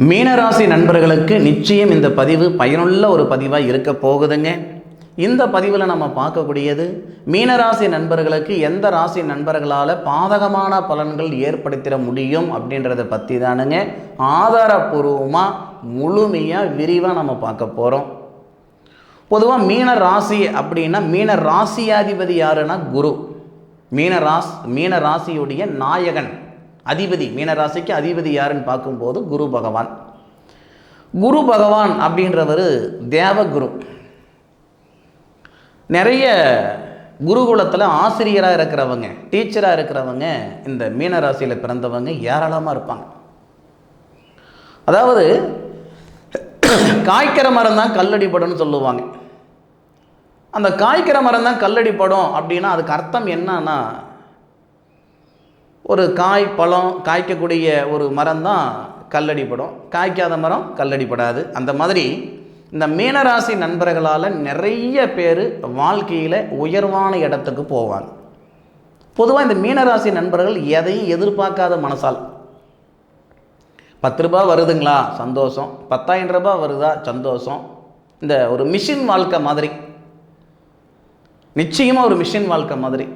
மீனராசி நண்பர்களுக்கு நிச்சயம் இந்த பதிவு பயனுள்ள ஒரு பதிவாக இருக்க போகுதுங்க. இந்த பதிவில் நம்ம பார்க்கக்கூடியது மீனராசி நண்பர்களுக்கு எந்த ராசி நண்பர்களால் பாதகமான பலன்கள் ஏற்படுத்திட முடியும் அப்படின்றத பற்றி தானுங்க ஆதாரபூர்வமாக முழுமையாக விரிவாக நம்ம பார்க்க போகிறோம். பொதுவாக மீன ராசி அப்படின்னா மீன ராசியாதிபதி யாருன்னா குரு. மீன ராசியுடைய நாயகன் அதிபதி, மீனராசிக்கு அதிபதி யாருன்னு பார்க்கும்போது குரு பகவான். குரு பகவான் அப்படின்றவர் தேவகுரு. நிறைய குருகுலத்தில் ஆசிரியராக இருக்கிறவங்க, டீச்சராக இருக்கிறவங்க இந்த மீனராசியில் பிறந்தவங்க ஏராளமாக இருப்பாங்க. அதாவது காய்க்கிற மரம் தான் கல்லடிப்படும் சொல்லுவாங்க. அந்த காய்க்கிற மரம் தான் கல்லடிப்படும் அப்படின்னா அதுக்கு அர்த்தம் என்னன்னா, ஒரு காய் பழம் காய்க்கக்கூடிய ஒரு மரம் தான் கல்லடிப்படும், காய்க்காத மரம் கல்லடிப்படாது. அந்த மாதிரி இந்த மீனராசி நண்பர்களால் நிறைய பேர் வாழ்க்கையில் உயர்வான இடத்துக்கு போவாங்க. பொதுவாக இந்த மீனராசி நண்பர்கள் எதையும் எதிர்பார்க்காத மனசால், 10 ரூபாய் வருதுங்களா சந்தோஷம், 10,000 ரூபாய் வருதா சந்தோஷம். இந்த ஒரு மிஷின் வாழ்க்கை மாதிரி, நிச்சயமாக ஒரு மிஷின் வாழ்க்கை மாதிரி.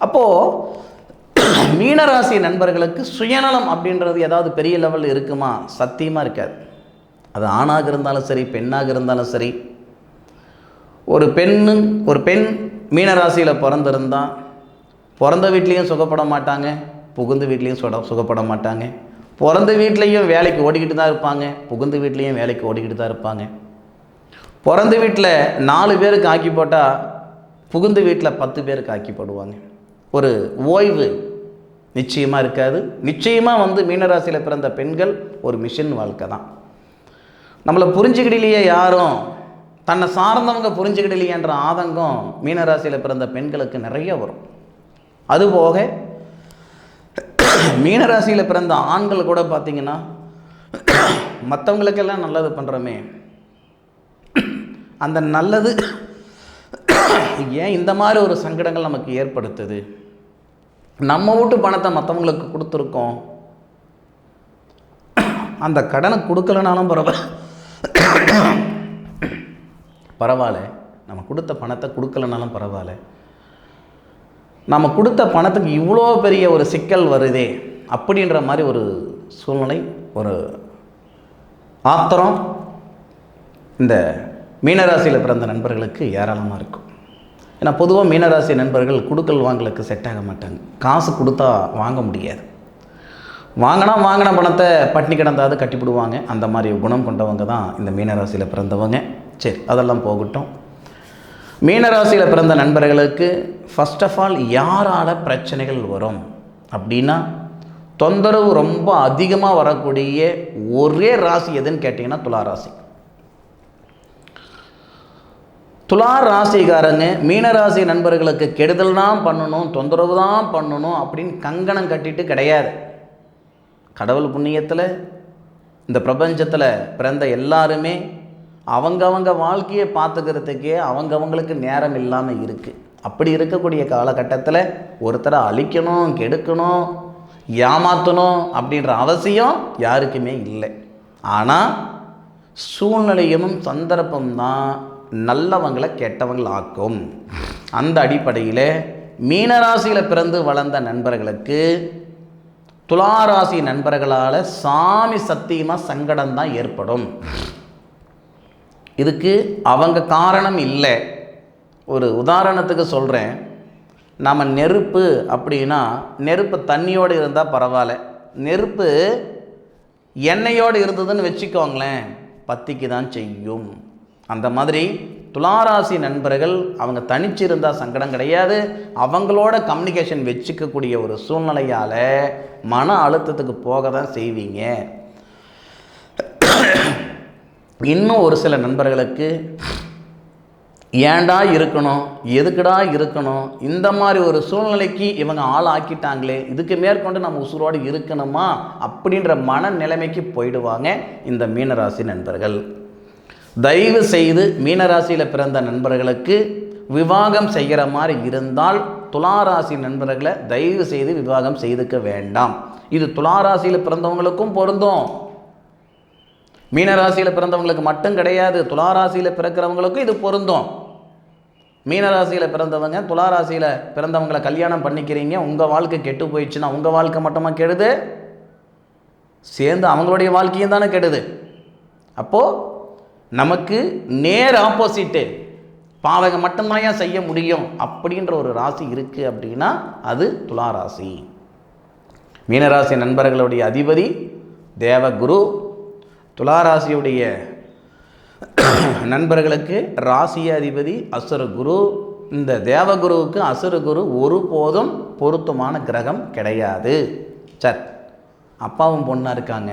அப்போது மீனராசி நண்பர்களுக்கு சுயநலம் அப்படின்றது ஏதாவது பெரிய லெவலில் இருக்குமா? சத்தியமாக இருக்காது. அது ஆணாக இருந்தாலும் சரி, பெண்ணாக இருந்தாலும் சரி. ஒரு பெண் மீனராசியில் பிறந்திருந்தால் பிறந்த வீட்லேயும் சுகப்பட மாட்டாங்க, புகுந்து வீட்லேயும் சுகப்பட மாட்டாங்க. பிறந்த வீட்லேயும் வேலைக்கு ஓடிக்கிட்டு தான் இருப்பாங்க, புகுந்து வீட்லேயும் வேலைக்கு ஓடிக்கிட்டு தான் இருப்பாங்க. பிறந்த வீட்டில் 4 பேருக்கு ஆக்கி போட்டால் புகுந்து வீட்டில் 10 பேருக்கு ஆக்கி போடுவாங்க. ஒரு ஓய்வு நிச்சயமாக இருக்காது. நிச்சயமாக மீனராசியில் பிறந்த பெண்கள் ஒரு மிஷின் வாழ்க்கை தான். நம்மளை புரிஞ்சுக்கிடலையே, யாரும் தன்னை சார்ந்தவங்க புரிஞ்சுக்கிடலையேன்ற ஆதங்கம் மீனராசியில் பிறந்த பெண்களுக்கு நிறைய வரும். அதுபோக மீனராசியில் பிறந்த ஆண்கள் கூட பார்த்திங்கன்னா, மற்றவங்களுக்கெல்லாம் நல்லது பண்ணுறோமே, அந்த நல்லது ஏன் இந்த மாதிரி ஒரு சங்கடங்கள் நமக்கு ஏற்படுத்துது? நம்ம வீட்டு பணத்தை மற்றவங்களுக்கு கொடுத்துருக்கோம், அந்த கடனை கொடுக்கலனாலும் பரவாயில்ல, நம்ம கொடுத்த பணத்தை கொடுக்கலனாலும் பரவாயில்ல, நம்ம கொடுத்த பணத்துக்கு இவ்வளோ பெரிய ஒரு சிக்கல் வருதே அப்படின்ற மாதிரி ஒரு சூழ்நிலை, ஒரு ஆத்திரம் இந்த மீனராசியில் பிறந்த நண்பர்களுக்கு ஏராளமாக இருக்கும். ஏன்னா பொதுவாக மீனராசி நண்பர்கள் கொடுக்கல் வாங்கலுக்கு செட் ஆக மாட்டாங்க. காசு கொடுத்தா வாங்க முடியாது, வாங்கின பணத்தை பட்டினி கிடந்தாவது கட்டிவிடுவாங்க. அந்த மாதிரி குணம் கொண்டவங்க தான் இந்த மீனராசியில் பிறந்தவங்க. சரி, அதெல்லாம் போகட்டும். மீனராசியில் பிறந்த நண்பர்களுக்கு ஃபர்ஸ்ட் ஆஃப் ஆல் யாரால் பிரச்சனைகள் வரும் அப்படின்னா, தொந்தரவு ரொம்ப அதிகமாக வரக்கூடிய ஒரே ராசி எதுன்னு கேட்டிங்கன்னா துளாராசி. துலா ராசிக்காரங்க மீனராசி நண்பர்களுக்கு கெடுதல் தான் பண்ணணும், தொந்தரவு தான் பண்ணணும் அப்படின்னு கங்கணம் கட்டிட்டு கிடையாது. கடவுள் புண்ணியத்தில் இந்த பிரபஞ்சத்தில் பிறந்த எல்லாருமே அவங்கவங்க வாழ்க்கையை பார்த்துக்கிறதுக்கே அவங்கவங்களுக்கு நேரம் இல்லாமல் இருக்குது. அப்படி இருக்கக்கூடிய காலகட்டத்தில் ஒருத்தரை அழிக்கணும், கெடுக்கணும், ஏமாற்றணும் அப்படின்ற அவசியம் யாருக்குமே இல்லை. ஆனால் சூழ்நிலையும் சந்தர்ப்பம்தான் நல்லவங்களை கெட்டவங்கள் ஆக்கும். அந்த அடிப்படையில் மீனராசியில் பிறந்து வளர்ந்த நண்பர்களுக்கு துளாராசி நண்பர்களால் சாமி சத்தியமாக சங்கடம் தான் ஏற்படும். இதுக்கு அவங்க காரணம் இல்லை. ஒரு உதாரணத்துக்கு சொல்கிறேன். நம்ம நெருப்பு அப்படின்னா, நெருப்பு தண்ணியோடு இருந்தால் பரவாயில்ல, நெருப்பு எண்ணெயோடு இருந்ததுன்னு வச்சுக்கோங்களேன், பத்திக்கு தான் செய்யும். அந்த மாதிரி துளாராசி நண்பர்கள் அவங்க தனிச்சிருந்தால் சங்கடம் கிடையாது, அவங்களோட கம்யூனிகேஷன் வச்சுக்கக்கூடிய ஒரு சூழ்நிலையால் மன அழுத்தத்துக்கு போக தான் செய்வீங்க. இன்னும் ஒரு சில நண்பர்களுக்கு ஏண்டா இருக்கணும், எதுக்குடா இருக்கணும், இந்த மாதிரி ஒரு சூழ்நிலைக்கு இவங்க ஆள் ஆக்கிட்டாங்களே, இதுக்கு மேற்கொண்டு நம்ம உசுரோடு இருக்கணுமா அப்படின்ற மன நிலைமைக்கு போயிடுவாங்க இந்த மீனராசி நண்பர்கள். தயவு செய்து மீனராசியில் பிறந்த நண்பர்களுக்கு விவாகம் செய்கிற மாதிரி இருந்தால் துளாராசி நண்பர்களை தயவு செய்து விவாகம் செய்துக்க வேண்டாம். இது துளாராசியில் பிறந்தவங்களுக்கும் பொருந்தும், மீனராசியில் பிறந்தவங்களுக்கு மட்டும் கிடையாது, துளாராசியில் பிறக்கிறவங்களுக்கும் இது பொருந்தும். மீனராசியில் பிறந்தவங்க துளாராசியில் பிறந்தவங்களை கல்யாணம் பண்ணிக்கிறீங்க, உங்கள் வாழ்க்கை கெட்டு போயிடுச்சுன்னா உங்கள் வாழ்க்கை மட்டுமா கெடுது, சேர்ந்து அவங்களுடைய வாழ்க்கையும் தானே கெடுது. அப்போது நமக்கு நேர் ஆப்போசிட்டு பாவகம் மட்டும்தான் ஏன் செய்ய முடியும் அப்படின்ற ஒரு ராசி இருக்குது அப்படின்னா அது துளாராசி. மீனராசி நண்பர்களுடைய அதிபதி தேவகுரு, துளாராசியுடைய நண்பர்களுக்கு ராசிய அதிபதி அசுரகுரு. இந்த தேவகுருவுக்கு அசுரகுரு ஒருபோதும் பொருத்தமான கிரகம் கிடையாது. சார், அப்பாவும் பொண்ணாக இருக்காங்க,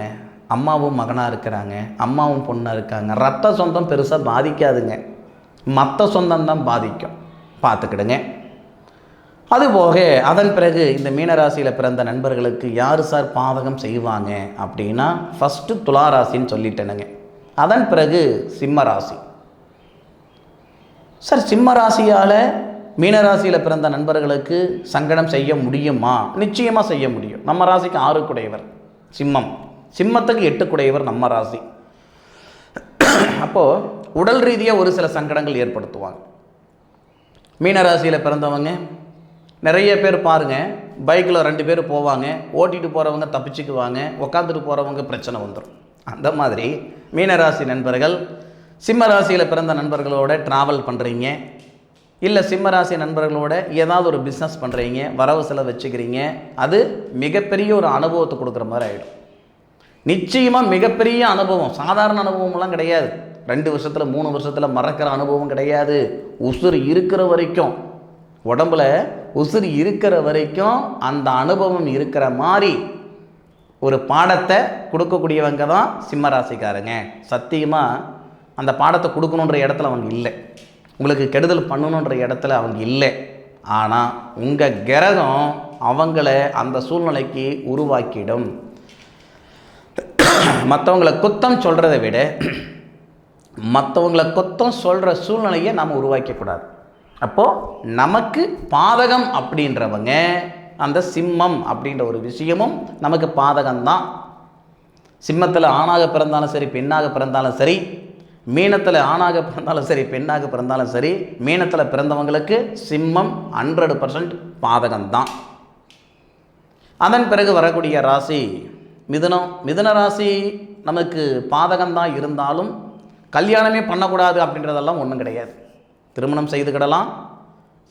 அம்மாவும் மகனாக இருக்கிறாங்க, அம்மாவும் பொண்ணாக இருக்காங்க, ரத்த சொந்தம் பெருசாக பாதிக்காதுங்க, மற்ற சொந்தம்தான் பாதிக்கும், பார்த்துக்கிடுங்க. அதுபோக அதன் பிறகு இந்த மீனராசியில் பிறந்த நண்பர்களுக்கு யார் சார் பாதகம் செய்வாங்க அப்படின்னா ஃபஸ்ட்டு துளாராசின்னு சொல்லிட்டேனுங்க. அதன் பிறகு சிம்மராசி. சார், சிம்மராசியால் மீனராசியில் பிறந்த நண்பர்களுக்கு சங்கடம் செய்ய முடியுமா? நிச்சயமாக செய்ய முடியும். நம்ம ராசிக்கு 6 குடையவர் சிம்மம், சிம்மத்துக்கு 8 குடையவர் நம்ம ராசி. அப்போது உடல் ரீதியாக ஒரு சில சங்கடங்கள் ஏற்படுத்துவாங்க. மீனராசியில் பிறந்தவங்க நிறைய பேர் பாருங்கள், பைக்கில் 2 பேர் போவாங்க, ஓட்டிகிட்டு போகிறவங்க தப்பிச்சுக்குவாங்க, உக்காந்துட்டு போகிறவங்க பிரச்சனை வந்துடும். அந்த மாதிரி மீனராசி நண்பர்கள் சிம்ம ராசியில் பிறந்த நண்பர்களோட ட்ராவல் பண்ணுறீங்க, இல்லை சிம்மராசி நண்பர்களோட ஏதாவது ஒரு பிஸ்னஸ் பண்ணுறீங்க, வரவு செலவு வச்சுக்கிறீங்க, அது மிகப்பெரிய ஒரு அனுபவத்தை கொடுக்குற மாதிரி ஆகிடும். நிச்சயமாக மிகப்பெரிய அனுபவம், சாதாரண அனுபவம்லாம் கிடையாது. 2 வருஷத்தில் 3 வருஷத்தில் மறக்கிற அனுபவம் கிடையாது. உசுறு இருக்கிற வரைக்கும், உடம்புல உசுறு இருக்கிற வரைக்கும் அந்த அனுபவம் இருக்கிற மாதிரி ஒரு பாடத்தை கொடுக்கக்கூடியவங்க தான் சிம்மராசிக்காரங்க. சத்தியமாக அந்த பாடத்தை கொடுக்கணுன்ற இடத்துல அவங்க இல்லை, உங்களுக்கு கெடுதல் பண்ணணுன்ற இடத்துல அவங்க இல்லை. ஆனால் உங்கள் கிரகம் அவங்கள அந்த சூழ்நிலைக்கு உருவாக்கிடும். மற்றவங்களை குத்தம் சொல்கிறத விட மற்றவங்களை குத்தம் சொல்கிற சூழ்நிலையை நாம் உருவாக்கக்கூடாது. அப்போது நமக்கு பாதகம் அப்படின்றவங்க அந்த சிம்மம் அப்படின்ற ஒரு விஷயமும் நமக்கு பாதகம்தான். சிம்மத்தில் ஆணாக பிறந்தாலும் சரி, பெண்ணாக பிறந்தாலும் சரி, மீனத்தில் ஆணாக பிறந்தாலும் சரி, பெண்ணாக பிறந்தாலும் சரி, மீனத்தில் பிறந்தவங்களுக்கு சிம்மம் 100% பாதகம்தான். அதன் பிறகு வரக்கூடிய ராசி மிதுனம். மிதுன ராசி நமக்கு பாதகம்தான் இருந்தாலும் கல்யாணமே பண்ணக்கூடாது அப்படின்றதெல்லாம் ஒன்றும் கிடையாது. திருமணம் செய்துக்கிடலாம்,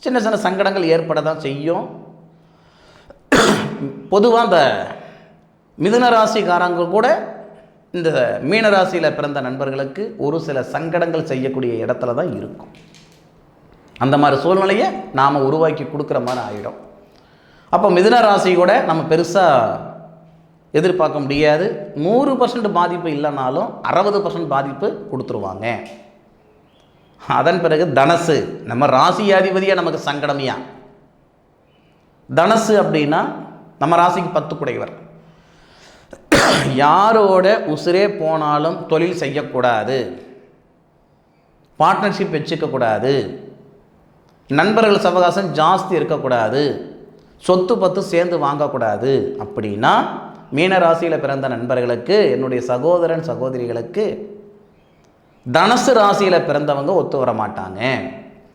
சின்ன சின்ன சங்கடங்கள் ஏற்பட தான் செய்யும். பொதுவாக இந்த மிதுன ராசிக்காரங்க கூட இந்த மீனராசியில் பிறந்த நண்பர்களுக்கு ஒரு சில சங்கடங்கள் செய்யக்கூடிய இடத்துல தான் இருக்கும். அந்த மாதிரி சூழ்நிலையை நாம் உருவாக்கி கொடுக்குற மாதிரி ஆகிடும். அப்போ மிதுன ராசி கூட நம்ம பெருசாக எதிர்பார்க்க முடியாது. 100% பாதிப்பு இல்லைனாலும் 60% பாதிப்பு கொடுத்துருவாங்க. அதன் பிறகு தனுசு, நம்ம ராசியாதிபதியாக நமக்கு சங்கடமையா. தனுசு அப்படின்னா நம்ம ராசிக்கு 10 குடையவர். யாரோட உசுரே போனாலும் தொழில் செய்யக்கூடாது, பார்ட்னர்ஷிப் வச்சுக்கக்கூடாது, நண்பர்கள் சவகாசம் ஜாஸ்தி இருக்கக்கூடாது, சொத்து பத்து சேர்ந்து வாங்கக்கூடாது அப்படின்னா மீனராசியில் பிறந்த நண்பர்களுக்கு, என்னுடைய சகோதரன் சகோதரிகளுக்கு தனுசு ராசியில் பிறந்தவங்க ஒத்து வர மாட்டாங்க.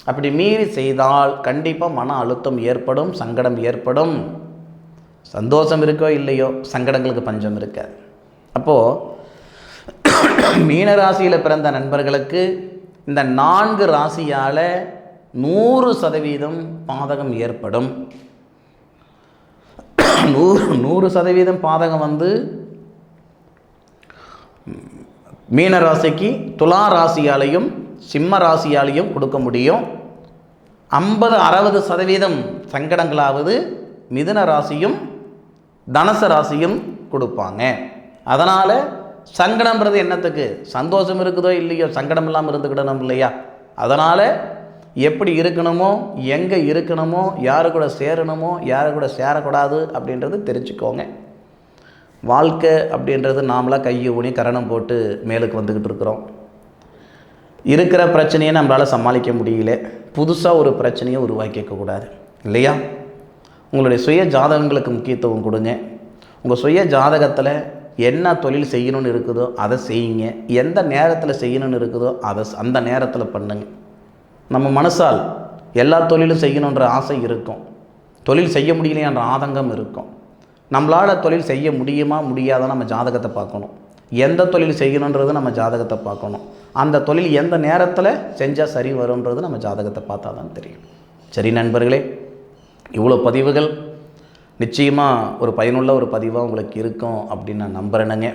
அப்படி மீறி செய்தால் கண்டிப்பாக மன அழுத்தம் ஏற்படும், சங்கடம் ஏற்படும். சந்தோஷம் இருக்கோ இல்லையோ, சங்கடங்களுக்கு பஞ்சம் இருக்காது. அப்போது மீனராசியில் பிறந்த நண்பர்களுக்கு இந்த 4 ராசியால் 100% பாதகம் ஏற்படும். 100% பாதகம் வந்து மீன ராசிக்கு துலா ராசியாலையும் சிம்ம ராசியாலையும் கொடுக்க முடியும். 50-60% சங்கடங்களாவது மிதுன ராசியும் தனுசு ராசியும் கொடுப்பாங்க. அதனால் சங்கடம்ன்றது என்னத்துக்கு? சந்தோஷம் இருக்குதோ இல்லையோ, சங்கடம் இல்லாமல் இருந்துக்கிடணும் இல்லையா? அதனால் எப்படி இருக்கணுமோ, எங்கே இருக்கணுமோ, யாரு கூட சேரணுமோ, யாரு கூட சேரக்கூடாது அப்படின்றது தெரிஞ்சுக்கோங்க. வாழ்க்கை அப்படின்றது நாமளாக கையை ஊனி கரணம் போட்டு மேலுக்கு வந்துக்கிட்டு இருக்கிறோம். இருக்கிற பிரச்சனையை நம்மளால் சமாளிக்க முடியல, புதுசாக ஒரு பிரச்சனையை உருவாக்கிக்கக்கூடாது. இல்லையா? உங்களுடைய சுய ஜாதகங்களுக்கு முக்கியத்துவம் கொடுங்க. உங்கள் சுய ஜாதகத்தில் என்ன தொழில் செய்யணும்னு இருக்குதோ அதை செய்யுங்க. எந்த நேரத்தில் செய்யணும்னு இருக்குதோ அதை அந்த நேரத்தில் பண்ணுங்க. நம்ம மனசால் எல்லா தொழிலும் செய்யணுன்ற ஆசை இருக்கும், தொழில் செய்ய முடியலையான்ற ஆதங்கம் இருக்கும். நம்மளால் தொழில் செய்ய முடியுமா முடியாத நம்ம ஜாதகத்தை பார்க்கணும். எந்த தொழில் செய்யணுன்றது நம்ம ஜாதகத்தை பார்க்கணும். அந்த தொழில் எந்த நேரத்தில் செஞ்சால் சரி வரும்ன்றது நம்ம ஜாதகத்தை பார்த்தா தான் தெரியும். சரி நண்பர்களே, இவ்வளோ பதிவுகள் நிச்சயமாக ஒரு பயனுள்ள ஒரு பதிவாக உங்களுக்கு இருக்கும் அப்படின்னு நான் நம்புகிறேனுங்க.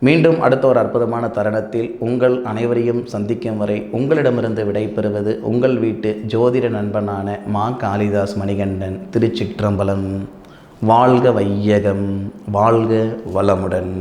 மீண்டும் அடுத்த ஒரு அற்புதமான தருணத்தில் உங்கள் அனைவரையும் சந்திக்கும் வரை உங்களிடமிருந்து விடைபெறுவது உங்கள் வீட்டு ஜோதிட நண்பனான மா காளிதாஸ் மணிகண்டன். திருச்சிற்றம்பலம். வாழ்க வையகம், வாழ்க வளமுடன்.